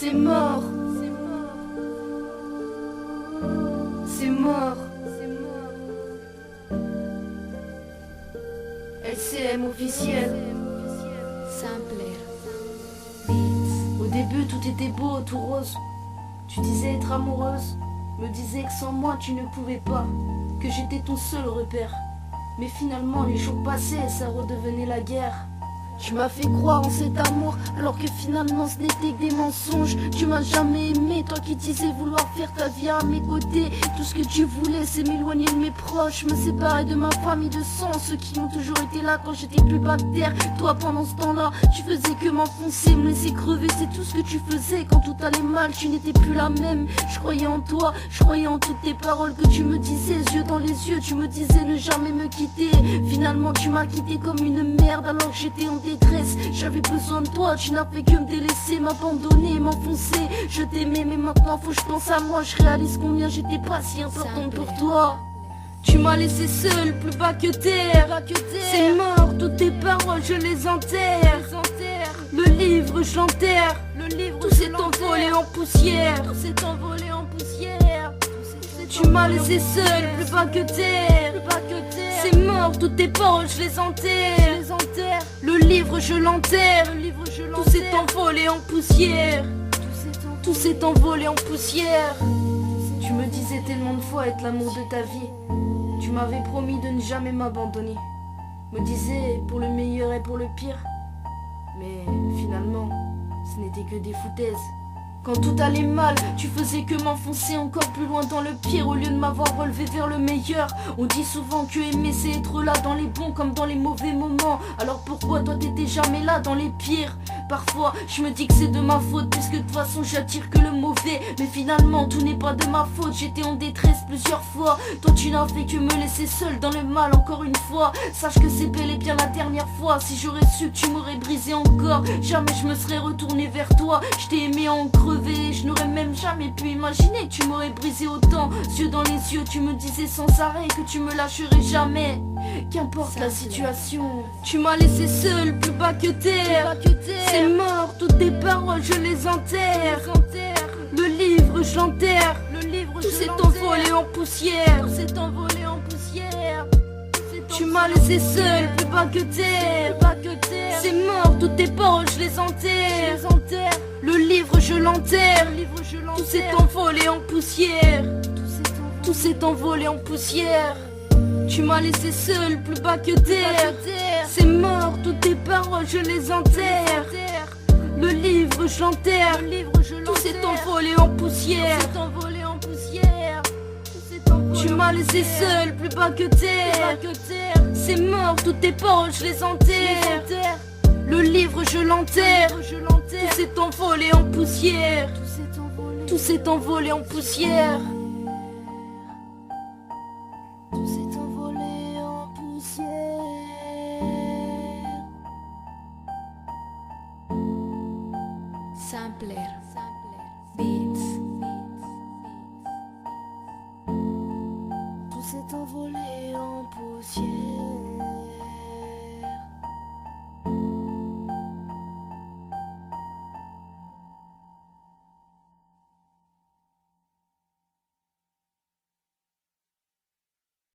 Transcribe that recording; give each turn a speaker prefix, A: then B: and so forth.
A: C'est mort. C'est mort. LCM officiel.
B: Sampler. Beats.
A: Au début tout était beau, tout rose. Tu disais être amoureuse, me disais que sans moi tu ne pouvais pas, que j'étais ton seul repère. Mais finalement les jours passaient et ça redevenait la guerre. Tu m'as fait croire en cet amour alors que finalement ce n'était que des mensonges. Tu m'as jamais aimé, toi qui disais vouloir faire ta vie à mes côtés. Tout ce que tu voulais c'est m'éloigner de mes proches, me séparer de ma famille de sang, ceux qui ont toujours été là quand j'étais plus bas de terre. Toi pendant ce temps-là tu faisais que m'enfoncer, me laisser crever, c'est tout ce que tu faisais. Quand tout allait mal tu n'étais plus la même. Je croyais en toi, je croyais en toutes tes paroles que tu me disais, yeux dans les yeux tu me disais ne jamais me quitter. Finalement tu m'as quitté comme une merde alors que j'étais en détresse. J'avais besoin de toi, tu n'as fait que me délaisser, m'abandonner, m'enfoncer. Je t'aimais mais maintenant faut que je pense à moi. Je réalise combien j'étais pas si importante pour toi. Tu m'as laissé seul, plus bas que terre. C'est mort, toutes tes paroles je les enterre. Le livre je l'enterre. Tout s'est envolé en poussière. Tu m'as laissé seul, plus bas que terre. C'est mort, toutes tes paroles je les enterre. Le livre je l'enterre. Tout s'est envolé en poussière. Tout s'est envolé en poussière. Tu me disais tellement de fois être l'amour de ta vie. Tu m'avais promis de ne jamais m'abandonner. Me disais pour le meilleur et pour le pire. Mais finalement, ce n'était que des foutaises. Quand tout allait mal, tu faisais que m'enfoncer encore plus loin dans le pire au lieu de m'avoir relevé vers le meilleur. On dit souvent que aimer c'est être là dans les bons comme dans les mauvais moments. Alors pourquoi toi t'étais jamais là dans les pires? Parfois je me dis que c'est de ma faute puisque de toute façon j'attire que le mauvais. Mais finalement tout n'est pas de ma faute, j'étais en détresse plusieurs fois. Toi tu n'as fait que me laisser seule dans le mal encore une fois. Sache que c'est bel et bien la dernière fois. Si j'aurais su que tu m'aurais brisé encore, jamais je me serais retourné vers toi. Je t'ai aimé en crevé, je n'aurais même jamais pu imaginer que tu m'aurais brisé autant. Yeux dans les yeux tu me disais sans arrêt que tu me lâcherais jamais. Qu'importe la situation. Tu m'as laissé seul, plus bas que terre. C'est mort, toutes tes paroles je les enterre. Le livre je l'enterre. Tout s'est envolé en poussière. Tu m'as laissé seul, plus bas que terre. C'est mort, toutes tes paroles je les enterre. Le livre je l'enterre. Tout s'est envolé en poussière. Tout s'est envolé en poussière. Tu m'as laissé seul, plus bas que terre. C'est mort, toutes tes paroles je les enterre. Le livre je l'enterre. Tout s'est envolé en poussière. Tu m'as laissé seul, plus bas que terre. C'est mort, toutes tes paroles je les enterre. Le livre je l'enterre. Tout s'est envolé en poussière. Tout s'est envolé en poussière. Tout s'est envolé en poussière.
B: Sampler.